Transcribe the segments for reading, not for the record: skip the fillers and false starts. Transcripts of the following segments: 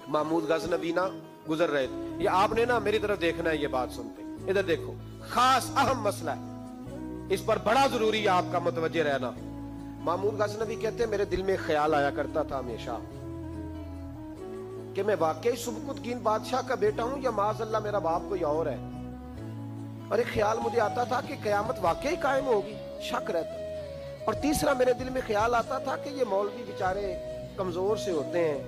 महमूद गजनवी ना गुजर रहे थे। ये आपने ना मेरी तरफ देखना है, ये बात सुनते, इधर देखो, खास अहम मसला है, इस पर बड़ा जरूरी है आपका मुतवज्जे रहना। महमूद गजनवी कहते हैं, मेरे दिल में ख्याल आया करता था हमेशा कि मैं वाकई सुबकुतगीन बादशाह का बेटा हूं या माज़अल्लाह मेरा बाप कोई और है। और एक ख्याल मुझे आता था कि कयामत वाकई कायम होगी, शक रहता। और तीसरा मेरे दिल में ख्याल आता था कि ये मौलवी बेचारे कमजोर से होते हैं,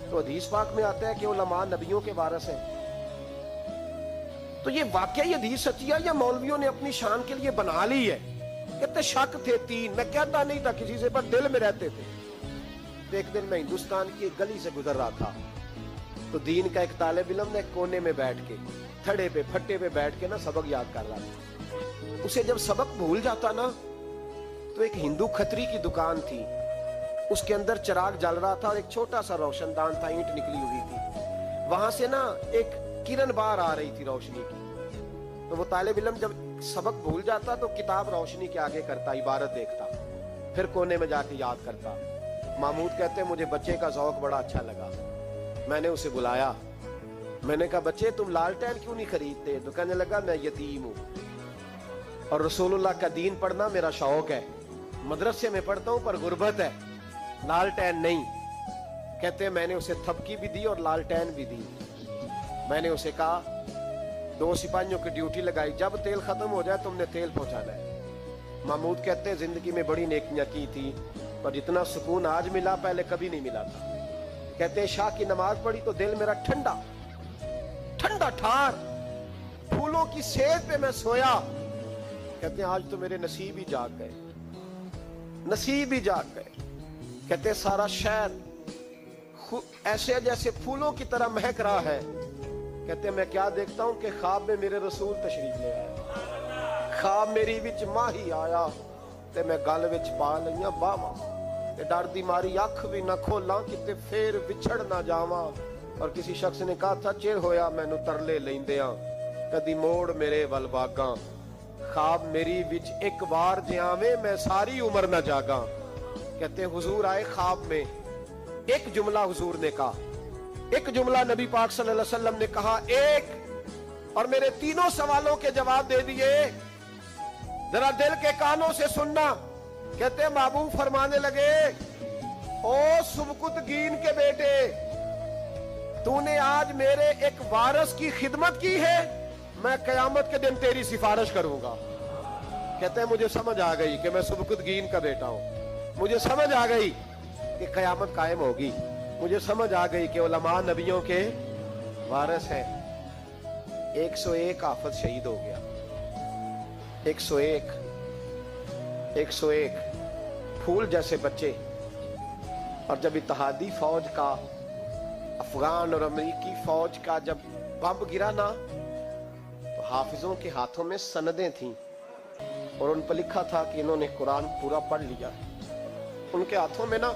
तो हदीस पाक में आता है कि उलमा नबियों के वारिस हैं। तो ये वाकई हदीस सच्ची है या मौलवियों ने अपनी शान के लिए बना ली है? कितने शक थे तीन, मैं कहता नहीं था किसी से, पर दिल में रहते थे। तो एक दिन मैं हिंदुस्तान की एक गली से गुजर रहा था, तो दीन का एक तालिब इल्म ने कोने में बैठ के, थड़े पे फट्टे पे बैठ के ना सबक याद कर रहा था। उसे जब सबक भूल जाता ना, तो एक हिंदू खत्री की दुकान थी, उसके अंदर चिराग जल रहा था और एक छोटा सा रोशनदान था, ईंट निकली हुई थी, वहां से ना एक किरण बाहर आ रही थी रोशनी की। तो वो तालिब इल्म जब सबक भूल जाता तो किताब रोशनी के आगे करता, इबारत देखता, फिर कोने में जाके याद करता। महमूद कहते हैं, मुझे बच्चे का ज़ौक बड़ा अच्छा लगा, मैंने उसे बुलाया, मैंने कहा, बच्चे तुम लालटेन क्यों नहीं खरीदते? तो कहने लगा, मैं यतीम हूँ और रसूलुल्लाह का दीन पढ़ना मेरा शौक है, मदरसे में पढ़ता हूँ पर गुर्बत है, लालटेन नहीं। कहते हैं, मैंने उसे थपकी भी दी और लालटेन भी दी। मैंने उसे कहा, 2 सिपाहियों की ड्यूटी लगाई, जब तेल खत्म हो जाए तुमने तेल पहुंचाना है। महमूद कहते हैं, जिंदगी में बड़ी नेकियां की थी, पर जितना सुकून आज मिला पहले कभी नहीं मिला था। कहते हैं, शाह की नमाज पढ़ी तो दिल मेरा ठंडा ठंडा ठार, फूलों की सेज पे मैं सोया। कहते हैं, आज तो मेरे नसीब ही जाग गए, नसीब ही जाग गए। कहते हैं, सारा शहर ऐसे जैसे फूलों की तरह महक रहा है। कहते हैं, मैं क्या देखता हूं कि ख्वाब में मेरे रसूल तशरीफ ले आए, ख्वाब मेरी विच माही आया ते मैं गल विच पा लईयां बावां, ते डर दी मारी अख भी ना खोलां किते फेर विछड़ ना जावां। और किसी शख्स ने कहा था, चिर होया मैनू तरले लैंदियां, कदी मोड़ मेरे वल वागां, ख्वाब मेरी विच एक बार जे आवे मैं सारी उम्र ना जागा। कहते हैं, हुजूर आए ख्वाब में, एक जुमला हुजूर ने कहा, एक जुमला नबी पाक सल्लल्लाहु अलैहि वसल्लम ने कहा, एक, और मेरे तीनों सवालों के जवाब दे दिए। जरा दिल के कानों से सुनना। कहते हैं, महबूब फरमाने लगे, ओ सुबकुतगीन के बेटे, तूने आज मेरे एक वारिस की खिदमत की है, मैं कयामत के दिन तेरी सिफारिश करूंगा। कहते हैं, मुझे समझ आ गई कि मैं सुबकुतगीन का बेटा हूं, मुझे समझ आ गई कि कयामत कायम होगी, मुझे समझ आ गई कि उलमा नबियों के वारिस हैं। 101 आफत शहीद हो गया, 101 फूल जैसे बच्चे। और जब इत्तेहादी फौज का, अफगान और अमेरिकी फौज का जब बम गिरा ना, तो हाफिजों के हाथों में सनदें थीं और उन पर लिखा था कि इन्होंने कुरान पूरा पढ़ लिया। उनके हाथों में ना,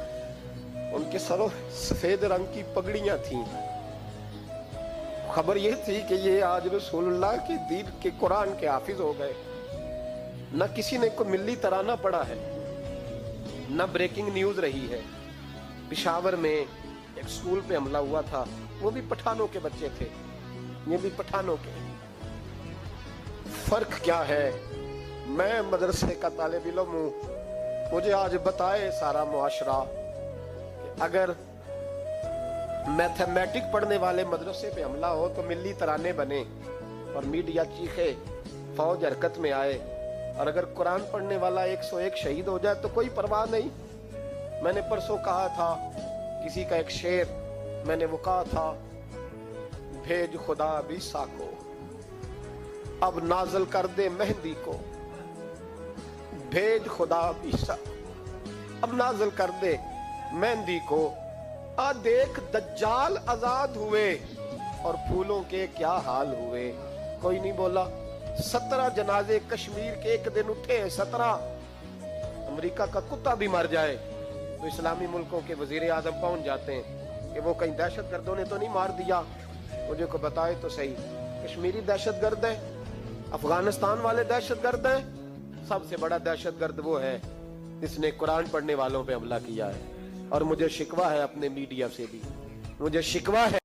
उनके सरों सफेद रंग की पगड़ियां थीं। खबर यह थी कि ये आज रसूलुल्लाह के दीन के कुरान के हाफिज हो गए। न किसी ने कोई मिल्ली तराना पढ़ा है, न ब्रेकिंग न्यूज रही है। पेशावर में एक स्कूल पे हमला हुआ था, वो भी पठानों के बच्चे थे, ये भी पठानों के। फर्क क्या है? मैं मदरसे का तालिब इल्म हूं, मुझे आज बताए सारा मुआशरा, अगर मैथमेटिक पढ़ने वाले मदरसे पे हमला हो तो मिल्ली तराने बने और मीडिया चीखे, फौज हरकत में आए, और अगर कुरान पढ़ने वाला 101 शहीद हो जाए तो कोई परवाह नहीं। मैंने परसों कहा था किसी का एक शेर, मैंने वो कहा था, भेज खुदा बीसा को अब नाजल कर दे मेहंदी को, भेज खुदा बीसा अब नाजल कर दे मेहंदी को। आ देख दज्जाल आजाद हुए और फूलों के क्या हाल हुए। कोई नहीं बोला। 17 जनाजे कश्मीर के एक दिन उठे, 17। अमेरिका का कुत्ता भी मर जाए तो इस्लामी मुल्कों के वजीर आजम पहुंच जाते हैं कि वो कहीं दहशत गर्दों ने तो नहीं मार दिया। मुझे को बताए तो सही, कश्मीरी दहशत गर्द है, अफगानिस्तान वाले दहशत गर्द है, सबसे बड़ा दहशत गर्द वो है जिसने कुरान पढ़ने वालों पे हमला किया है। और मुझे शिकवा है अपने मीडिया से भी مجھے شکوہ ہے